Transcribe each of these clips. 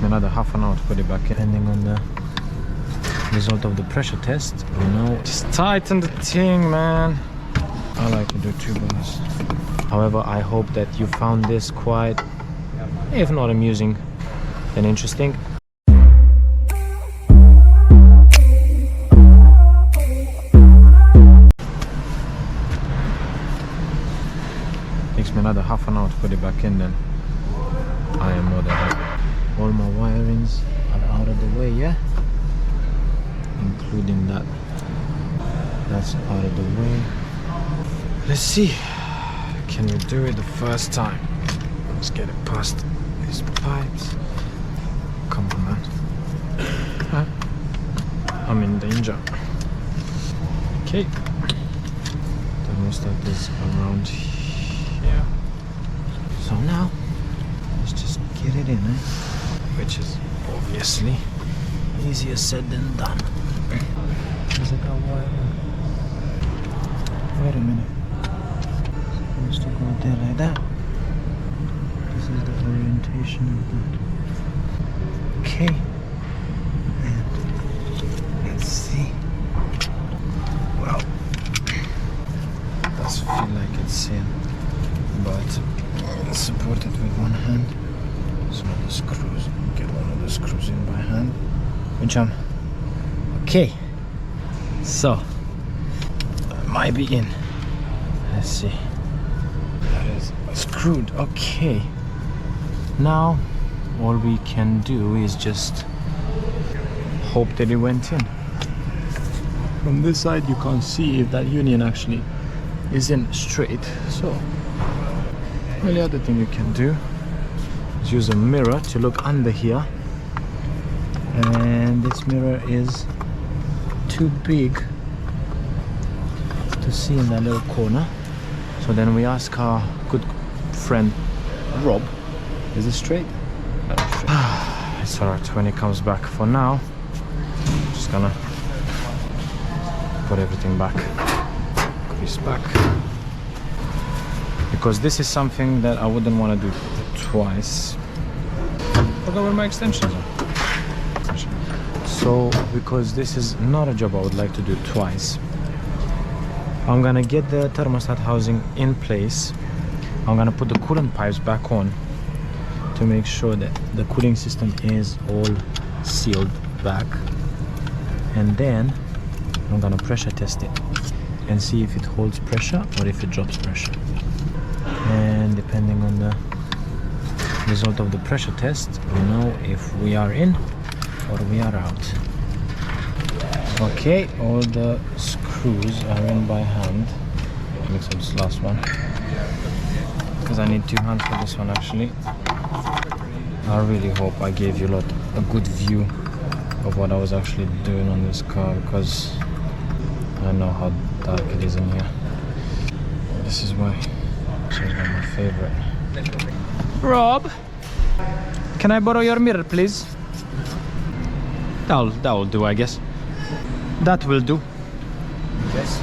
me another half an hour to put it back in. Depending on the result of the pressure test, we know. Just tighten the thing, man. I like to do 2 bars. However, I hope that you found this quite, if not amusing, then interesting. Takes me another half an hour to put it back in, then I am more than happy. All my wirings are out of the way, yeah? Including that. That's out of the way. Let's see. Can we do it the first time? Let's get it past these pipes. Come on, man. Huh? I'm in danger. Okay. Thermostat is around here. So now, let's just get it in, which is obviously easier said than done. Is it a wire? Wait a minute. Supposed to go there like that. This is the orientation of the. Okay. And let's see. Well, it does feel like it's in, but it's supported with one hand. So the screws, get one of the screws in by hand. Which okay. So might be in. Let's see. That is screwed. Okay. Now all we can do is just hope that it went in. From this side you can't see if that union actually is in straight. So the only other thing you can do is use a mirror to look under here. And this mirror is too big to see in that little corner, so then we ask our good friend Rob, is it straight? It's alright when he comes back. For now, I'm just gonna put everything back, grease back, because this is something that I wouldn't want to do twice. Forgot where my extensions are. So, because this is not a job I would like to do twice, I'm gonna get the thermostat housing in place. I'm gonna put the coolant pipes back on to make sure that the cooling system is all sealed back, and then I'm gonna pressure test it and see if it holds pressure or if it drops pressure. And depending on the result of the pressure test, we know if we are in or we are out. Okay, all the screws are in by hand. Except this last one, because I need 2 hands for this one actually. I really hope I gave you a good view of what I was actually doing on this car, because I know how dark it is in here. This is why this is one of my favorite. Rob, can I borrow your mirror, please? That will do, I guess. That will do. Yes.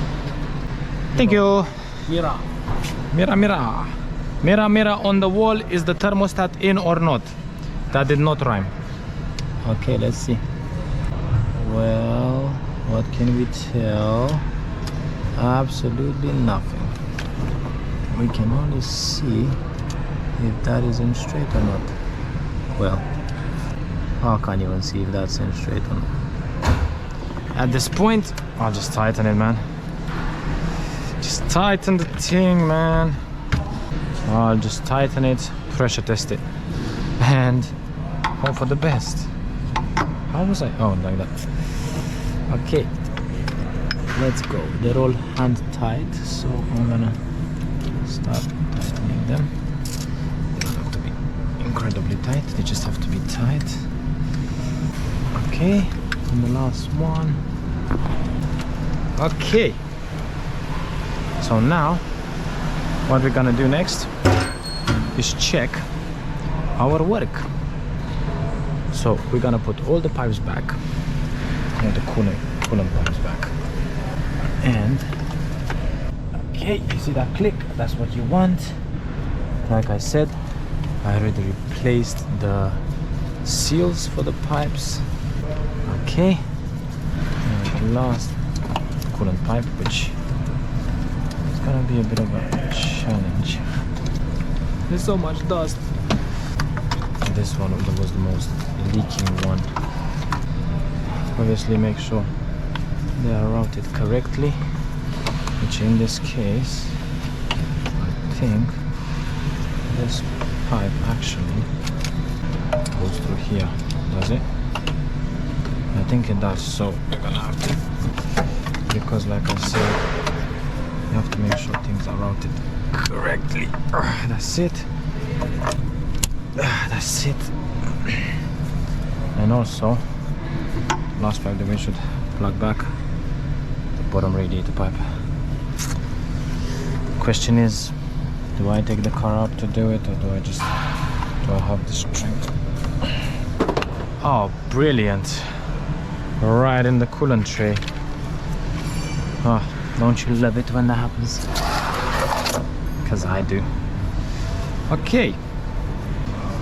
Thank you. Mirror. Mirror, mirror. Mirror, mirror on the wall, is the thermostat in or not? That did not rhyme. Okay, let's see. Well, what can we tell? Absolutely nothing. We can only see if that is in straight or not. Well, I can't even see if that's in straight or not. At this point, I'll just tighten it, man. Just tighten the thing, man. I'll just tighten it, pressure test it, and hope for the best. How was I? Oh, like that. Okay, let's go. They're all hand tight, so I'm gonna start tightening them. They don't have to be incredibly tight, they just have to be tight. Okay, and the last one. Okay, so now what we're gonna do next is check our work. So we're gonna put all the pipes back, all the coolant pipes back, and okay, you see that click? That's what you want. Like I said, I already replaced the seals for the pipes. Okay, and the last coolant pipe, which is gonna be a bit of a challenge. There's so much dust. This one was the most leaking one. Obviously make sure they are routed correctly, which in this case I think this pipe actually goes through here, does it? I think it does, so you're gonna have to, because like I said, you have to make sure things are routed correctly. That's it. That's it. And also, last pipe that we should plug back the bottom radiator pipe. Question is, do I take the car out to do it, or do I have the strength? Oh, brilliant. Right in the coolant tray. Oh, don't you love it when that happens? Because I do. Okay.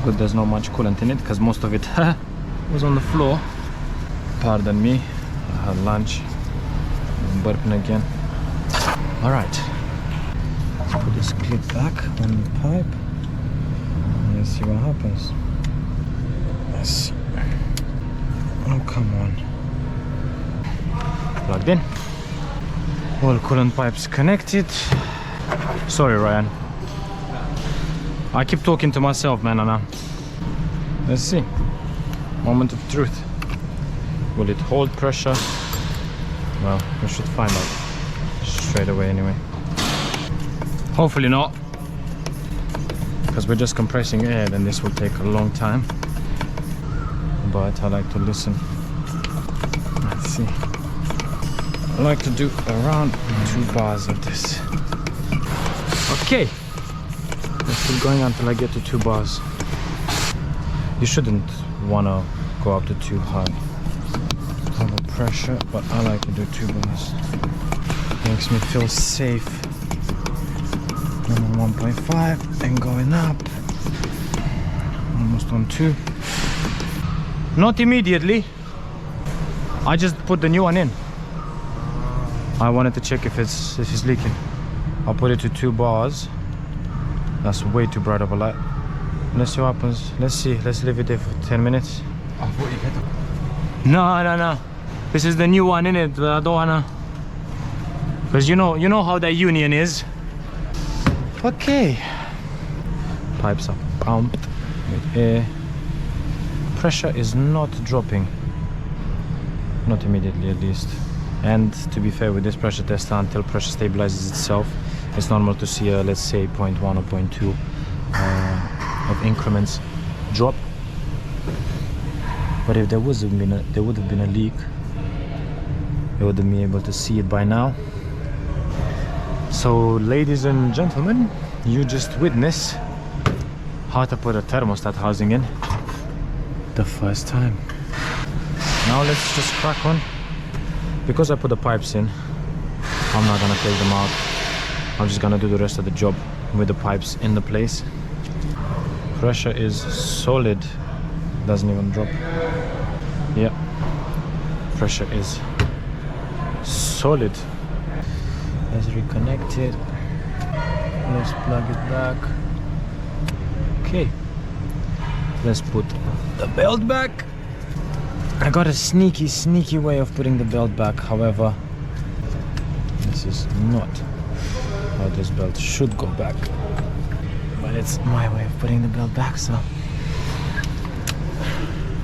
Good, there's not much coolant in it, because most of it was on the floor. Pardon me, I had lunch. I'm burping again. Alright. Let's put this clip back on the pipe. Let's see what happens. Let's see. Oh, come on. Plugged in. All coolant pipes connected. Sorry, Ryan. I keep talking to myself, man. Let's see. Moment of truth. Will it hold pressure? Well, we should find out straight away anyway. Hopefully not, because we're just compressing air, and this will take a long time. But I like to listen. Let's see. I like to do around 2 bars of this. Okay. Let's keep going until I get to 2 bars. You shouldn't want to go up to too high level pressure, but I like to do 2 bars. Makes me feel safe. I'm on 1.5 and going up. Almost on 2. Not immediately. I just put the new one in. I wanted to check if it's leaking. I'll put it to 2 bars. That's way too bright of a light. Let's see what happens. Let's see. Let's leave it there for 10 minutes. I thought you had to. No. This is the new one, innit? I don't wanna. Because you know how that union is. Okay. Pipes are pumped with air. Pressure is not dropping. Not immediately, at least. And to be fair with this pressure tester, until pressure stabilizes itself, it's normal to see a, let's say, 0.1 or 0.2 of increments drop. But if there would have been a leak, you would have been able to see it by now. So, ladies and gentlemen, you just witnessed how to put a thermostat housing in the first time. Now let's just crack on. Because I put the pipes in, I'm not gonna take them out. I'm just gonna do the rest of the job with the pipes in the place. Pressure is solid, doesn't even drop. Yeah, pressure is solid. Let's reconnect it. Let's plug it back. Okay, let's put the belt back. I got a sneaky way of putting the belt back. However, this is not how this belt should go back, but it's my way of putting the belt back, so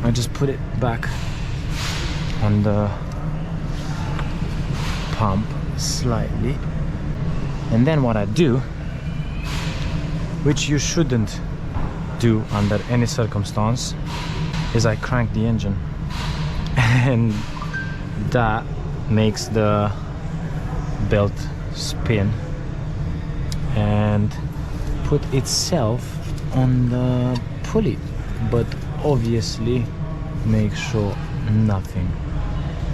I just put it back on the pump slightly, and then what I do, which you shouldn't do under any circumstance, is I crank the engine. And that makes the belt spin and put itself on the pulley, but obviously make sure nothing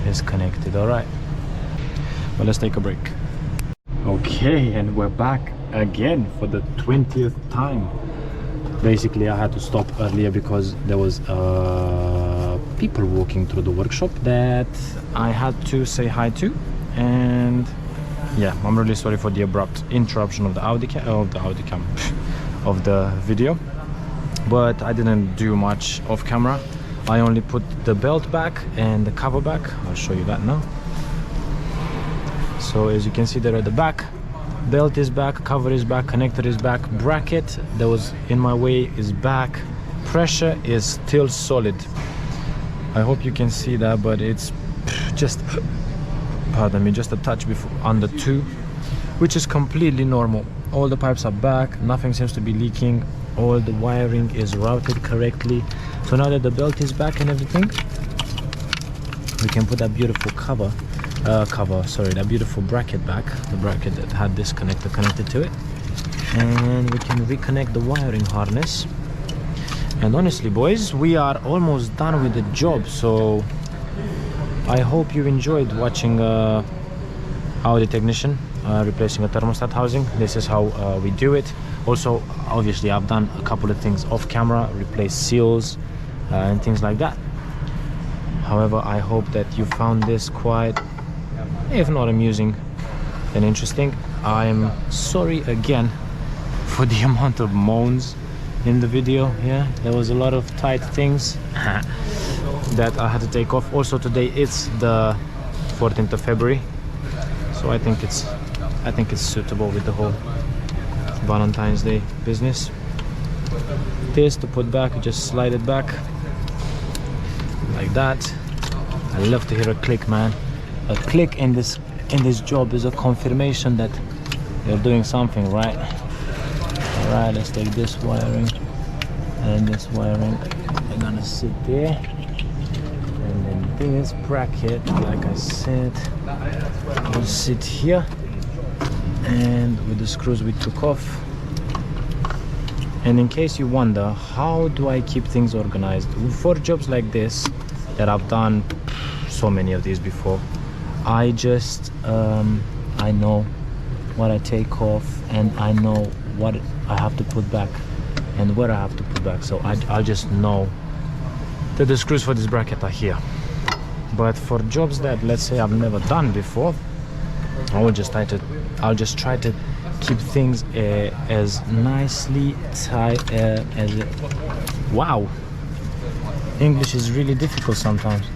is connected. All right, well, let's take a break. Okay, and we're back again for the 20th time Basically I had to stop earlier because there was people walking through the workshop that I had to say hi to, and yeah, I'm really sorry for the abrupt interruption of the of the video, but I didn't do much off camera. I only put the belt back and the cover back. I'll show you that now. So as you can see there at the back, belt is back, cover is back, connector is back, bracket that was in my way is back, pressure is still solid. I hope you can see that, but it's just, pardon me, just a touch before under 2, which is completely normal. All the pipes are back, nothing seems to be leaking, all the wiring is routed correctly. So now that the belt is back and everything, we can put that beautiful that beautiful bracket back, the bracket that had this connector connected to it, and we can reconnect the wiring harness. And honestly boys, we are almost done with the job, so I hope you enjoyed watching Audi technician replacing a thermostat housing. This is how we do it. Also, obviously I've done a couple of things off camera, replace seals and things like that. However, I hope that you found this quite, if not amusing, then interesting. I'm sorry again for the amount of moans in the video. Yeah, there was a lot of tight things that I had to take off. Also today it's the 14th of February, so I think it's suitable with the whole Valentine's Day business. This to put back, you just slide it back like that. I love to hear a click, man. A click in this job is a confirmation that you're doing something right. All right, let's take this wiring and this wiring. They're gonna sit there, and then this bracket, like I said, will sit here. And with the screws we took off. And in case you wonder, how do I keep things organized for jobs like this that I've done so many of these before? I just I know what I take off, and I know what I have to put back and where I have to put back, so I'll just know that the screws for this bracket are here. But for jobs that, let's say, I've never done before, I'll just try to keep things as nicely tight as it. Wow, English is really difficult sometimes.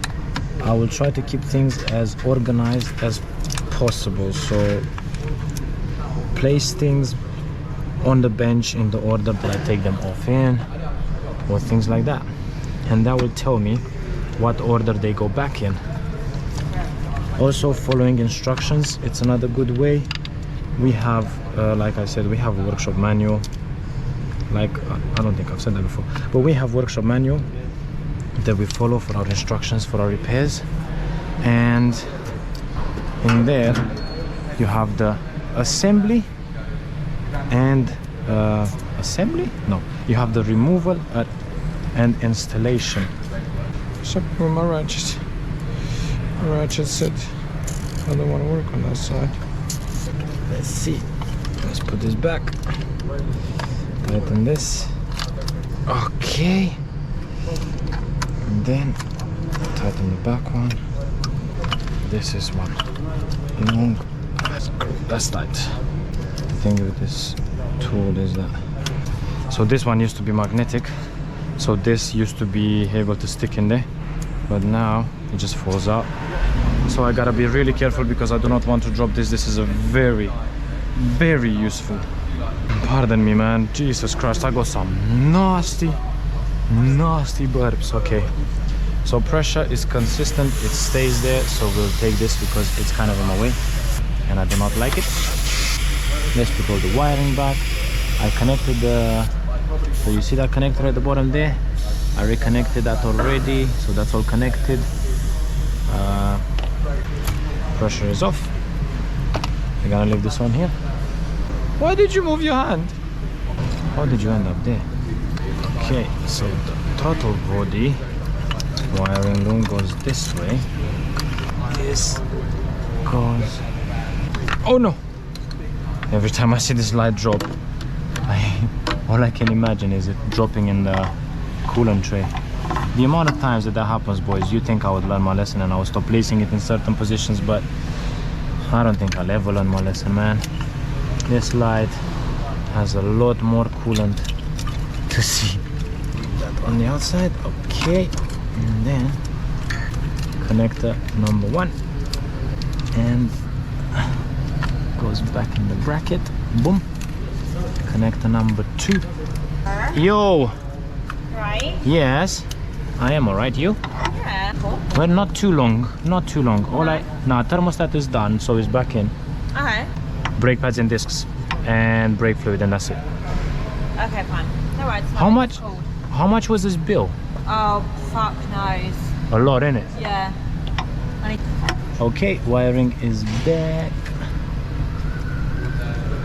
I will try to keep things as organized as possible, so place things on the bench in the order that I take them off in, or things like that, and that will tell me what order they go back in. Also, following instructions, it's another good way. We have like I said, we have a workshop manual. Like, I don't think I've said that before, but we have workshop manual that we follow for our instructions for our repairs. And in there you have the assembly and you have the removal and installation. So my ratchet said I don't want to work on that side. Let's see, let's put this back, tighten this, okay, and then tighten the back one. This is one long screw, that's tight. The thing with this tool is that, so this one used to be magnetic, so this used to be able to stick in there, but now it just falls out. So I gotta be really careful because I do not want to drop this. This is a very, very useful. Pardon me, man. Jesus Christ, I got some nasty burps. Okay, so pressure is consistent, it stays there, so we'll take this because it's kind of in my way and I do not like it. Let's put all the wiring back. I connected the, so you see that connector at the bottom there, I reconnected that already, so that's all connected. Pressure is off. We're gonna leave this on here. Why did you move your hand? How did you end up there? Okay, so the throttle body wiring loom goes this way. This goes, oh no, every time I see this light drop all I can imagine is it dropping in the coolant tray. The amount of times that happens, boys, you think I would learn my lesson and I would stop placing it in certain positions, but I don't think I'll ever learn my lesson, man. This light has a lot more coolant to see. That on the outside, okay. And then connector number 1 and goes back in the bracket. Boom. Connector number 2. Yo. Right? Yes. I am alright. You? Yeah. Cool. Well, not too long. Not too long. All nah, thermostat is done, so it's back in. Okay. Brake pads and discs and brake fluid, and that's it. Okay, fine. No worries. How much? Cool. How much was this bill? Oh, fuck knows. A lot, innit? Yeah. Okay, wiring is back.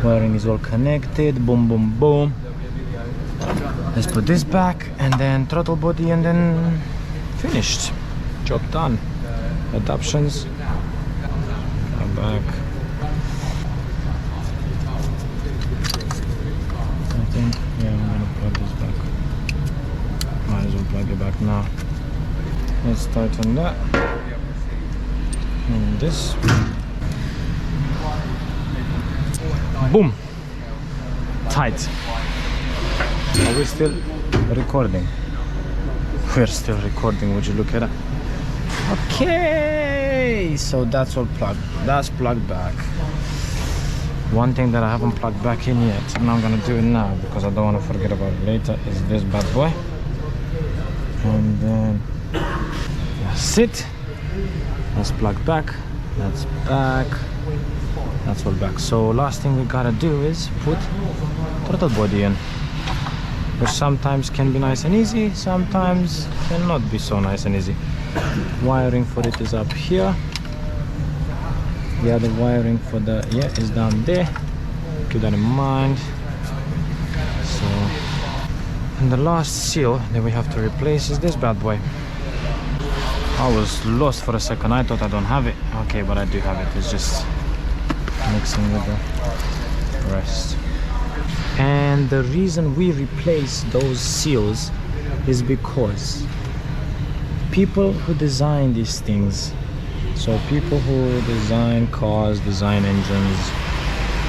Wiring is all connected. Boom, boom, boom. Let's put this back and then throttle body and then finished. Job done. Adaptions. Come back. I think, yeah, I'm gonna plug this back. Might as well plug it back now. Let's tighten that. And this. Boom. Tight. Are we still recording? We're still recording, would you look at that? Okay, so that's all plugged. That's plugged back. One thing that I haven't plugged back in yet, and I'm gonna do it now because I don't want to forget about it later, is this bad boy. And then that's it. That's plugged back. That's back. That's all back. So last thing we gotta do is put throttle body in, which sometimes can be nice and easy, sometimes cannot be so nice and easy. Wiring for it is up here. The other wiring for the is down there. Keep that in mind. So, and the last seal that we have to replace is this bad boy. I was lost for a second. I thought I don't have it. Okay, but I do have it. It's just mixing with the rest. And the reason we replace those seals is because people who design these things, so people who design cars, design engines,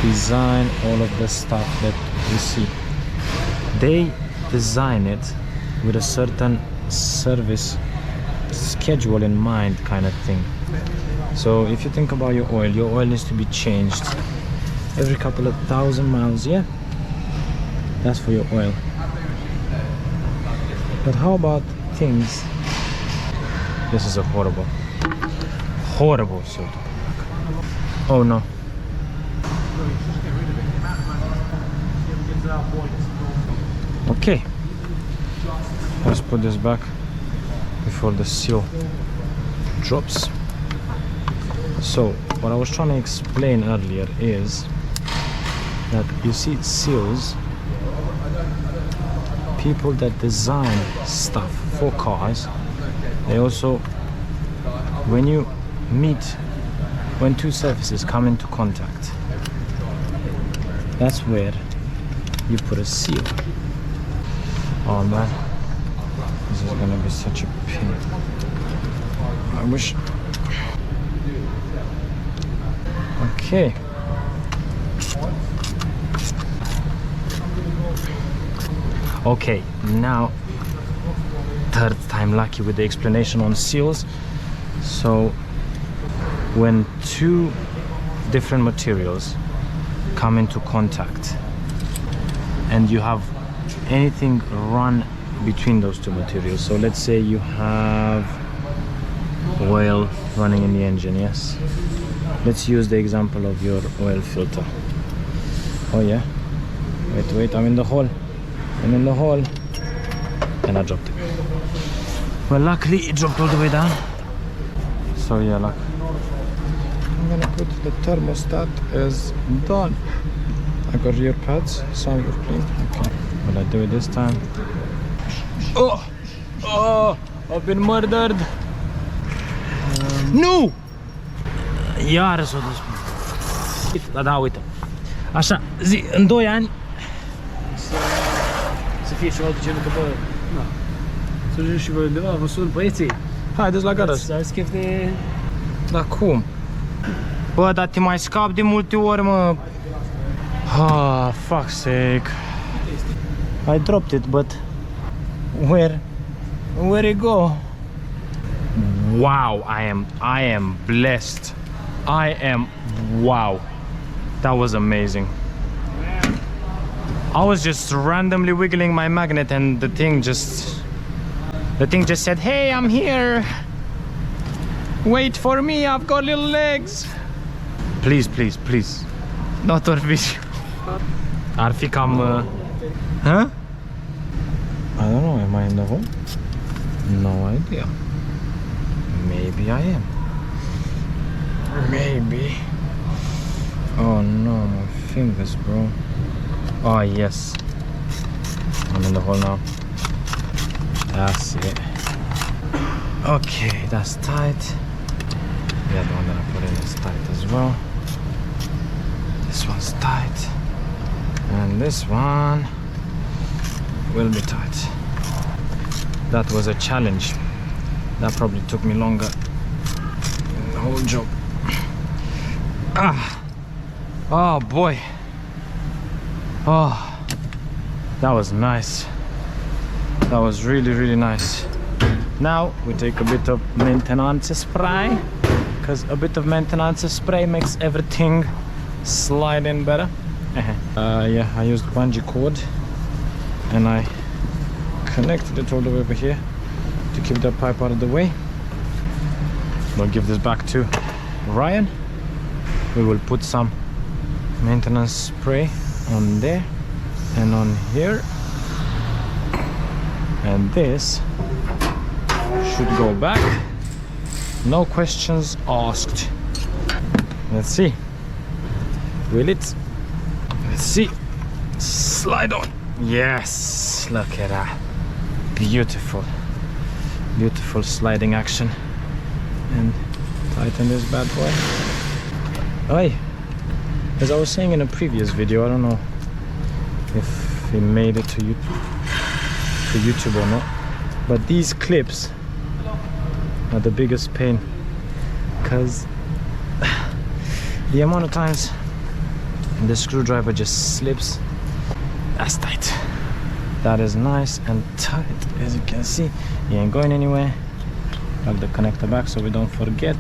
design all of the stuff that we see, they design it with a certain service schedule in mind, kind of thing. So if you think about your oil needs to be changed every couple of 1,000 miles, yeah? That's for your oil. But how about things? This is a horrible seal to put back. Oh no. Okay. Let's put this back before the seal drops. So what I was trying to explain earlier is that you see seals, people that design stuff for cars, they also, when two surfaces come into contact, that's where you put a seal. Oh man, this is gonna be such a pain. I wish. Okay. Okay, now third time lucky with the explanation on seals. So when two different materials come into contact and you have anything run between those two materials, so let's say you have oil running in the engine, yes? Let's use the example of your oil filter. Oh yeah, wait, I'm in the hole. And I dropped it. Well, luckily it dropped all the way down. So yeah, look. I'm gonna put the thermostat as done. I got rear pads, sound clean. Okay. Will I do it this time? Oh, I've been murdered. Nu! Iară s-o dus. Da, uite. Așa, zi, în 2 ani fie ceva de genul că, bă, na. Să ajungi și vă undeva, vă sun, băieții. Haideți la garaj. Ai chef de... Dar cum? Bă, dar te mai scap de multe ori, mă. Ah, fuck's sake. I dropped it, but where it go? Wow, I am blessed. Wow. That was amazing. I was just randomly wiggling my magnet and the thing just said, "Hey, I'm here. Wait for me, I've got little legs." Please, please, please. Not on video. Ar fi cam... huh? I don't know, am I in the hole? No idea. Maybe I am. Maybe. Oh no, my fingers, bro. Oh yes. I'm in the hole now. That's it. Okay, that's tight. The other one that I put in is tight as well. This one's tight. And this one will be tight. That was a challenge. That probably took me longer than the whole job. Ah! Oh boy! Oh, that was nice. That was really, really nice. Now we take a bit of maintenance spray, because a bit of maintenance spray makes everything slide in better. Yeah, I used bungee cord and I connected it all the way over here to keep that pipe out of the way. We'll give this back to Ryan. We will put some maintenance spray on there and on here, and this should go back, no questions asked. Let's see, will it? Let's see. Slide on. Yes, look at that. Beautiful, beautiful sliding action. And tighten this bad boy. Oi. As I was saying in a previous video, I don't know if it made it to YouTube or not, but these clips are the biggest pain, because the amount of times the screwdriver just slips. That's tight. That is nice and tight, as you can see. It ain't going anywhere. Plug the connector back so we don't forget.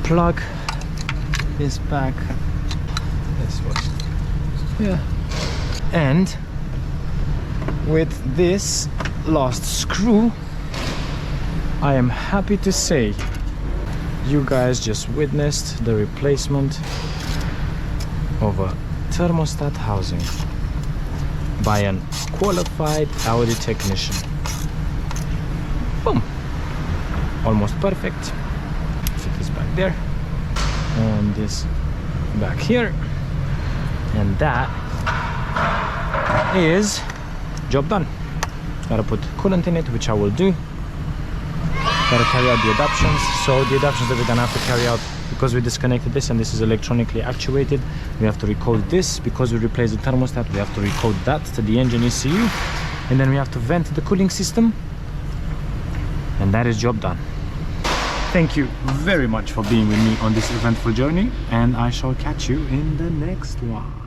Plug this back. This was, yeah. And with this last screw, I am happy to say you guys just witnessed the replacement of a thermostat housing by an qualified Audi technician. Boom! Almost perfect. Fit this back there and this back here, and that is job done. Gotta put coolant in it, which I will do. Gotta carry out the adaptions. So the adaptions that we're gonna have to carry out, because we disconnected this and this is electronically actuated, we have to recode this. Because we replaced the thermostat, we have to recode that to the engine ECU, and then we have to vent the cooling system, and that is job done. Thank you very much for being with me on this eventful journey, and I shall catch you in the next one.